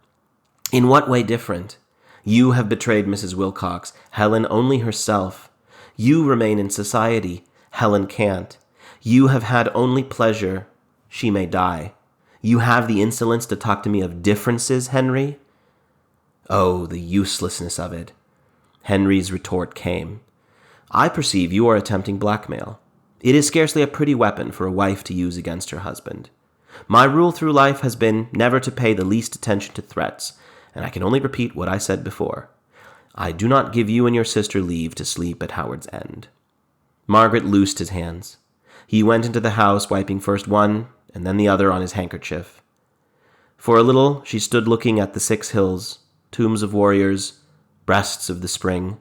"In what way different? You have betrayed Mrs. Wilcox, Helen only herself. You remain in society, Helen can't. You have had only pleasure, she may die. You have the insolence to talk to me of differences, Henry? Oh, the uselessness of it." Henry's retort came. "I perceive you are attempting blackmail. It is scarcely a pretty weapon for a wife to use against her husband. My rule through life has been never to pay the least attention to threats, and I can only repeat what I said before. I do not give you and your sister leave to sleep at Howard's End." Margaret loosed his hands. He went into the house, wiping first one and then the other on his handkerchief. For a little she stood looking at the 6 hills, tombs of warriors, breasts of the spring.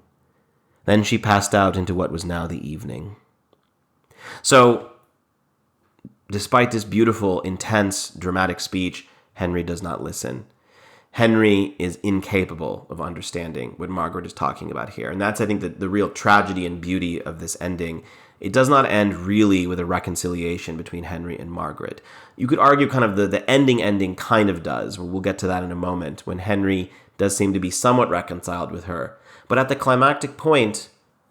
Then she passed out into what was now the evening. So, despite this beautiful, intense, dramatic speech, Henry does not listen. Henry is incapable of understanding what Margaret is talking about here. And that's, I think, the real tragedy and beauty of this ending. It does not end really with a reconciliation between Henry and Margaret. You could argue kind of the ending kind of does. We'll get to that in a moment, when Henry does seem to be somewhat reconciled with her. But at the climactic point,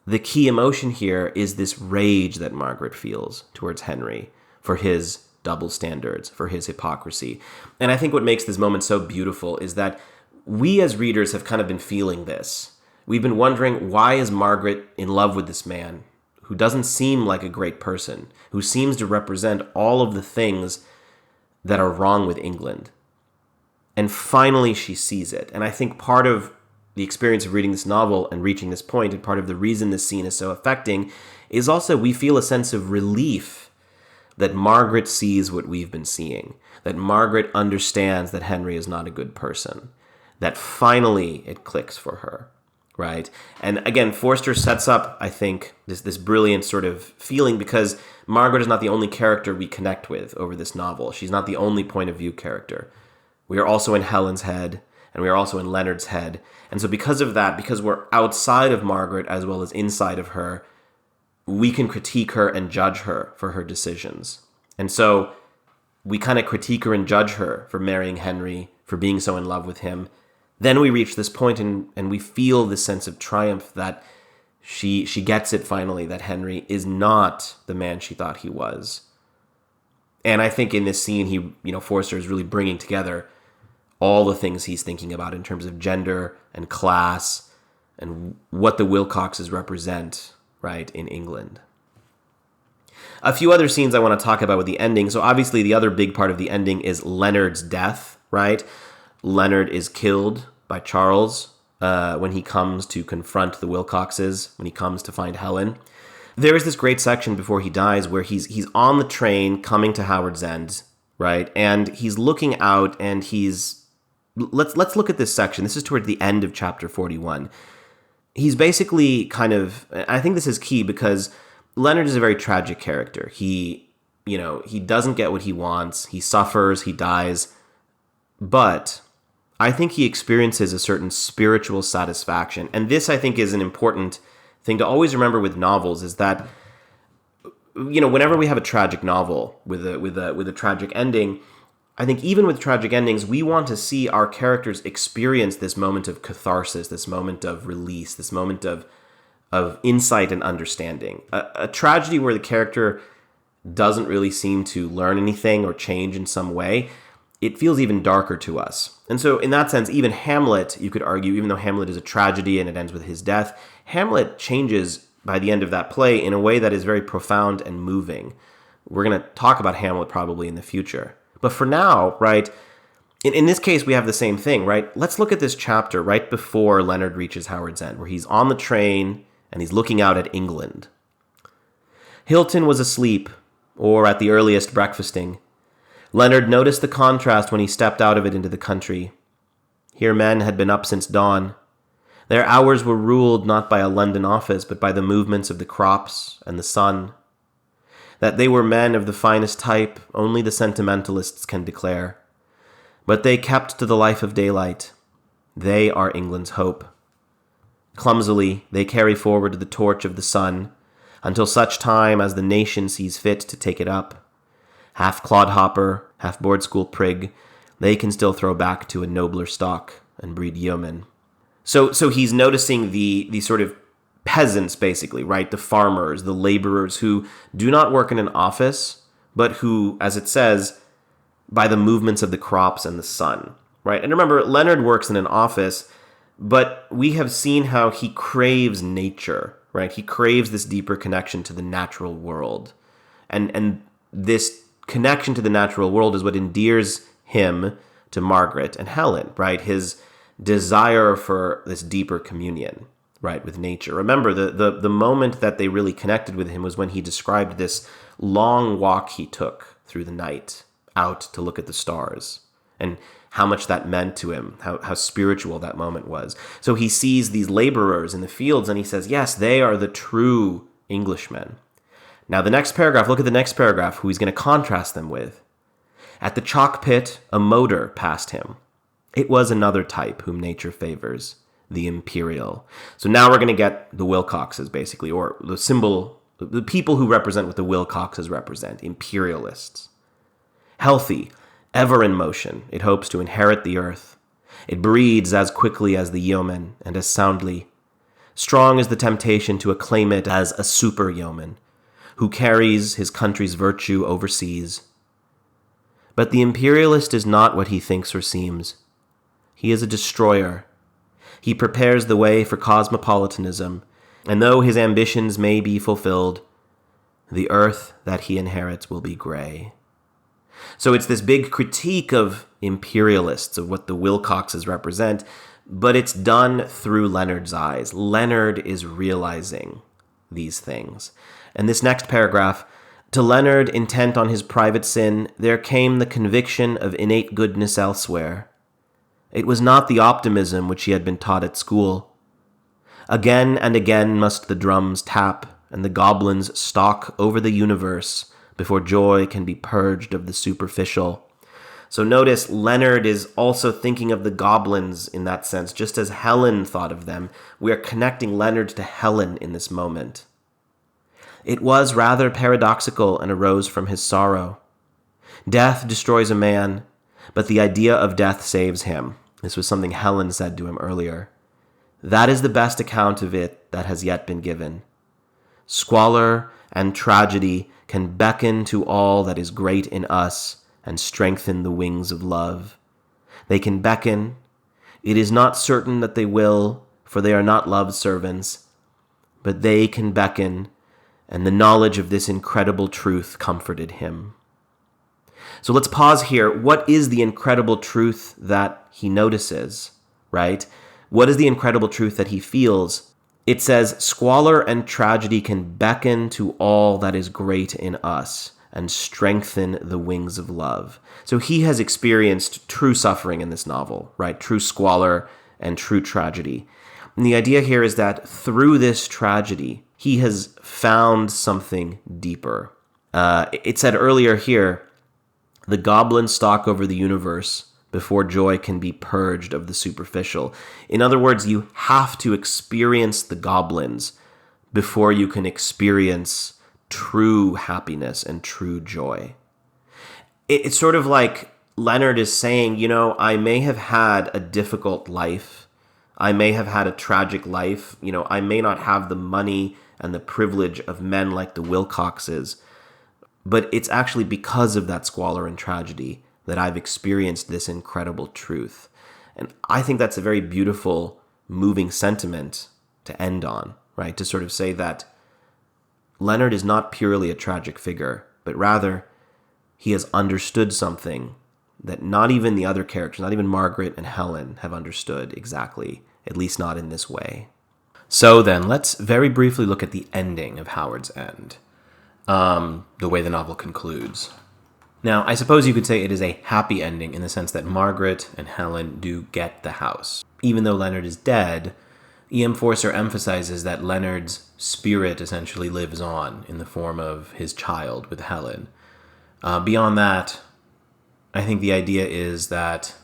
the key emotion here is this rage that Margaret feels towards Henry for his double standards, for his hypocrisy. And I think what makes this moment so beautiful is that we as readers have kind of been feeling this. We've been wondering, why is Margaret in love with this man who doesn't seem like a great person, who seems to represent all of the things that are wrong with England? And finally she sees it. And I think part of the experience of reading this novel and reaching this point, and part of the reason this scene is so affecting, is also we feel a sense of relief that Margaret sees what we've been seeing, that Margaret understands that Henry is not a good person, that finally it clicks for her, right? And again, Forster sets up, I think, this brilliant sort of feeling, because Margaret is not the only character we connect with over this novel. She's not the only point of view character. We are also in Helen's head, and we are also in Leonard's head. And so because of that, because we're outside of Margaret as well as inside of her, we can critique her and judge her for her decisions. And so we kind of critique her and judge her for marrying Henry, for being so in love with him. Then we reach this point and we feel this sense of triumph that she gets it finally, that Henry is not the man she thought he was. And I think in this scene, Forster is really bringing together all the things he's thinking about in terms of gender and class and what the Wilcoxes represent, right, in England. A few other scenes I want to talk about with the ending. So obviously the other big part of the ending is Leonard's death, right? Leonard is killed by Charles when he comes to confront the Wilcoxes, when he comes to find Helen. There is this great section before he dies where he's on the train coming to Howard's End, right? And he's looking out and let's look at this section. This is toward the end of chapter 41. He's basically I think this is key because Leonard is a very tragic character. He doesn't get what he wants. He suffers, he dies. But I think he experiences a certain spiritual satisfaction. And this, I think, is an important thing to always remember with novels, is that, whenever we have a tragic novel with a tragic ending, I think even with tragic endings, we want to see our characters experience this moment of catharsis, this moment of release, this moment of insight and understanding. A tragedy where the character doesn't really seem to learn anything or change in some way, it feels even darker to us. And so in that sense, even Hamlet, you could argue, even though Hamlet is a tragedy and it ends with his death, Hamlet changes by the end of that play in a way that is very profound and moving. We're going to talk about Hamlet probably in the future. But for now, right, in this case, we have the same thing, right? Let's look at this chapter right before Leonard reaches Howard's End, where he's on the train and he's looking out at England. Hilton was asleep, or at the earliest breakfasting. Leonard noticed the contrast when he stepped out of it into the country. Here men had been up since dawn. Their hours were ruled not by a London office, but by the movements of the crops and the sun. That they were men of the finest type, only the sentimentalists can declare. But they kept to the life of daylight. They are England's hope. Clumsily, they carry forward the torch of the sun, until such time as the nation sees fit to take it up. Half clodhopper, half board school prig, they can still throw back to a nobler stock and breed yeomen. So he's noticing the sort of peasants, basically, right? The farmers, the laborers who do not work in an office, but who, as it says, by the movements of the crops and the sun, right? And remember, Leonard works in an office, but we have seen how he craves nature, right? He craves this deeper connection to the natural world. And this connection to the natural world is what endears him to Margaret and Helen, right? His desire for this deeper communion, right, with nature. Remember, the moment that they really connected with him was when he described this long walk he took through the night out to look at the stars, and how much that meant to him, how spiritual that moment was. So he sees these laborers in the fields and he says, yes, they are the true Englishmen. Now the next paragraph, look at the next paragraph, who he's going to contrast them with. At the chalk pit, a motor passed him. It was another type whom nature favors, the imperial. So now we're going to get the Wilcoxes, basically, or the symbol, the people who represent what the Wilcoxes represent, imperialists. Healthy, ever in motion, it hopes to inherit the earth. It breeds as quickly as the yeoman and as soundly. Strong is the temptation to acclaim it as a super yeoman, who carries his country's virtue overseas. But the imperialist is not what he thinks or seems. He is a destroyer. He prepares the way for cosmopolitanism, and though his ambitions may be fulfilled, the earth that he inherits will be gray. So it's this big critique of imperialists, of what the Wilcoxes represent, but it's done through Leonard's eyes. Leonard is realizing these things. And this next paragraph, to Leonard, intent on his private sin, there came the conviction of innate goodness elsewhere. It was not the optimism which he had been taught at school. Again and again must the drums tap and the goblins stalk over the universe before joy can be purged of the superficial. So notice Leonard is also thinking of the goblins in that sense, just as Helen thought of them. We are connecting Leonard to Helen in this moment. It was rather paradoxical and arose from his sorrow. Death destroys a man, but the idea of death saves him. This was something Helen said to him earlier. That is the best account of it that has yet been given. Squalor and tragedy can beckon to all that is great in us and strengthen the wings of love. They can beckon. It is not certain that they will, for they are not love's servants, but they can beckon, and the knowledge of this incredible truth comforted him. So let's pause here. What is the incredible truth that he notices, right? What is the incredible truth that he feels? It says, squalor and tragedy can beckon to all that is great in us and strengthen the wings of love. So he has experienced true suffering in this novel, right? True squalor and true tragedy. And the idea here is that through this tragedy, he has found something deeper. It said earlier here, the goblins stalk over the universe before joy can be purged of the superficial. In other words, you have to experience the goblins before you can experience true happiness and true joy. It's sort of like Leonard is saying, I may have had a difficult life. I may have had a tragic life. I may not have the money and the privilege of men like the Wilcoxes, but it's actually because of that squalor and tragedy that I've experienced this incredible truth. And I think that's a very beautiful, moving sentiment to end on, right? To sort of say that Leonard is not purely a tragic figure, but rather he has understood something that not even the other characters, not even Margaret and Helen, have understood exactly, at least not in this way. So then, let's very briefly look at the ending of Howard's End. The way the novel concludes. Now, I suppose you could say it is a happy ending in the sense that Margaret and Helen do get the house. Even though Leonard is dead, E.M. Forster emphasizes that Leonard's spirit essentially lives on in the form of his child with Helen. Beyond that, I think the idea is that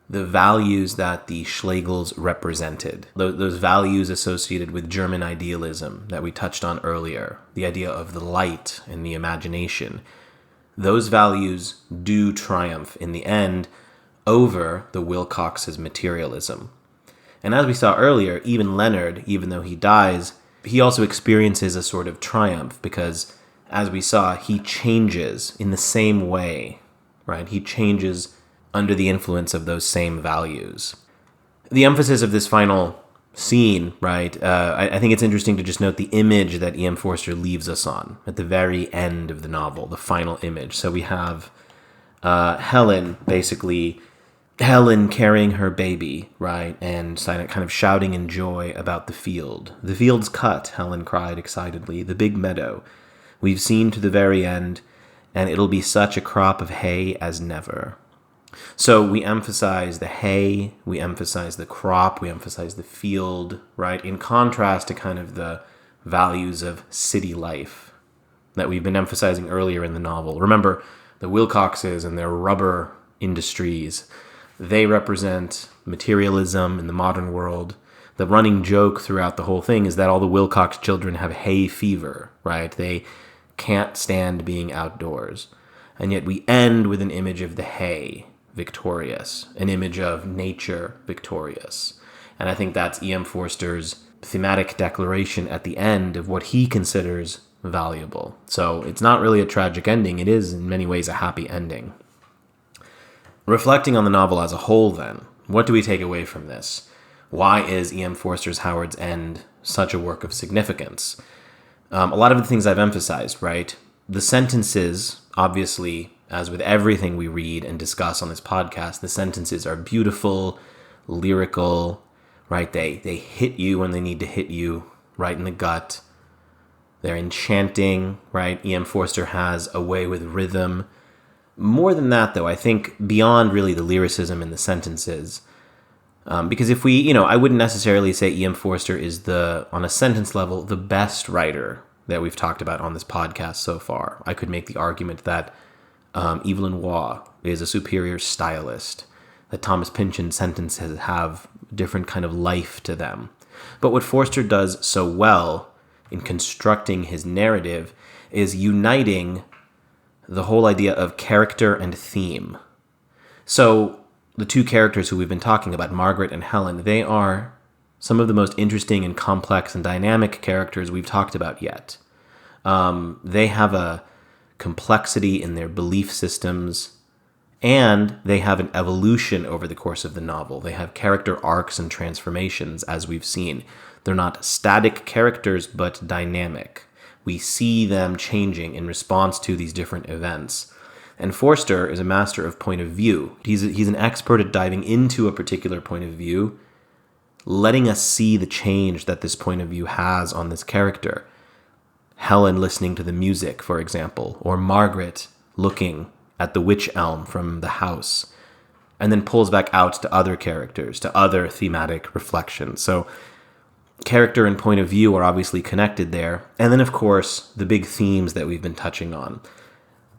the values that the Schlegels represented, those values associated with German idealism that we touched on earlier, the idea of the light and the imagination, those values do triumph in the end over the Wilcox's materialism. And as we saw earlier, even Leonard, even though he dies, he also experiences a sort of triumph because, as we saw, he changes in the same way, right? He changes under the influence of those same values. The emphasis of this final scene, right? I think it's interesting to just note the image that E.M. Forster leaves us on at the very end of the novel, the final image. So we have Helen carrying her baby, right? And kind of shouting in joy about the field. The field's cut, Helen cried excitedly. The big meadow. We've seen to the very end, and it'll be such a crop of hay as never. So we emphasize the hay, we emphasize the crop, we emphasize the field, right? In contrast to kind of the values of city life that we've been emphasizing earlier in the novel. Remember, the Wilcoxes and their rubber industries, they represent materialism in the modern world. The running joke throughout the whole thing is that all the Wilcox children have hay fever, right? They can't stand being outdoors. And yet we end with an image of the hay victorious, an image of nature victorious. And I think that's E.M. Forster's thematic declaration at the end of what he considers valuable. So it's not really a tragic ending. It is in many ways a happy ending. Reflecting on the novel as a whole then, what do we take away from this? Why is E.M. Forster's Howard's End such a work of significance? A lot of the things I've emphasized, right? The sentences, obviously, as with everything we read and discuss on this podcast, the sentences are beautiful, lyrical, right? They hit you when they need to hit you, right in the gut. They're enchanting, right? E.M. Forster has a way with rhythm. More than that, though, I think beyond really the lyricism in the sentences, because if we, I wouldn't necessarily say E.M. Forster is on a sentence level, the best writer that we've talked about on this podcast so far. I could make the argument that Evelyn Waugh is a superior stylist, that Thomas Pynchon's sentences have different kind of life to them. But what Forster does so well in constructing his narrative is uniting the whole idea of character and theme. So the two characters who we've been talking about, Margaret and Helen, they are some of the most interesting and complex and dynamic characters we've talked about yet. They have a complexity in their belief systems And they have an evolution over the course of the novel. They have character arcs and transformations, as we've seen. They're not static characters, but dynamic. We see them changing in response to these different events. And Forster is a master of point of view. He's an expert at diving into a particular point of view, letting us see the change that this point of view has on this character. Helen listening to the music, for example, or Margaret looking at the wych elm from the house, and then pulls back out to other characters, to other thematic reflections. So character and point of view are obviously connected there. And then, of course, the big themes that we've been touching on.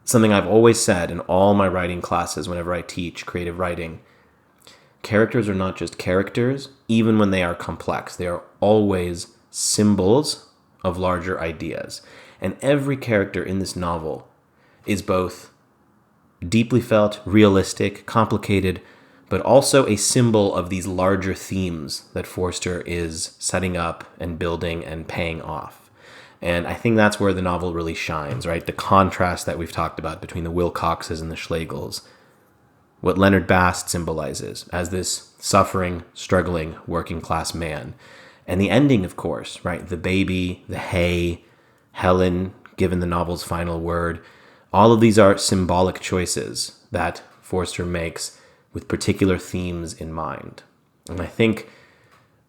Something I've always said in all my writing classes whenever I teach creative writing: characters are not just characters, even when they are complex. They are always symbols of larger ideas. And every character in this novel is both deeply felt, realistic, complicated, but also a symbol of these larger themes that Forster is setting up and building and paying off. And I think that's where the novel really shines, right? The contrast that we've talked about between the Wilcoxes and the Schlegels. What Leonard Bast symbolizes as this suffering, struggling, working class man. And the ending, of course, right? The baby, the hay, Helen, given the novel's final word. All of these are symbolic choices that Forster makes with particular themes in mind. And I think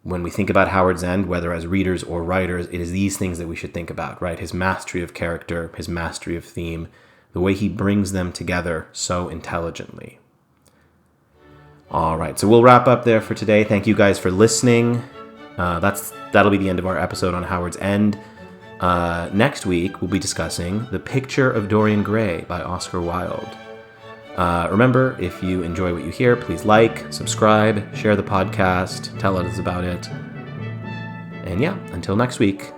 when we think about Howard's End, whether as readers or writers, it is these things that we should think about, right? His mastery of character, his mastery of theme, the way he brings them together so intelligently. All right, so we'll wrap up there for today. Thank you guys for listening. That'll be the end of our episode on Howard's End. Next week, we'll be discussing The Picture of Dorian Gray by Oscar Wilde. Remember, if you enjoy what you hear, please like, subscribe, share the podcast, tell others about it. And yeah, until next week.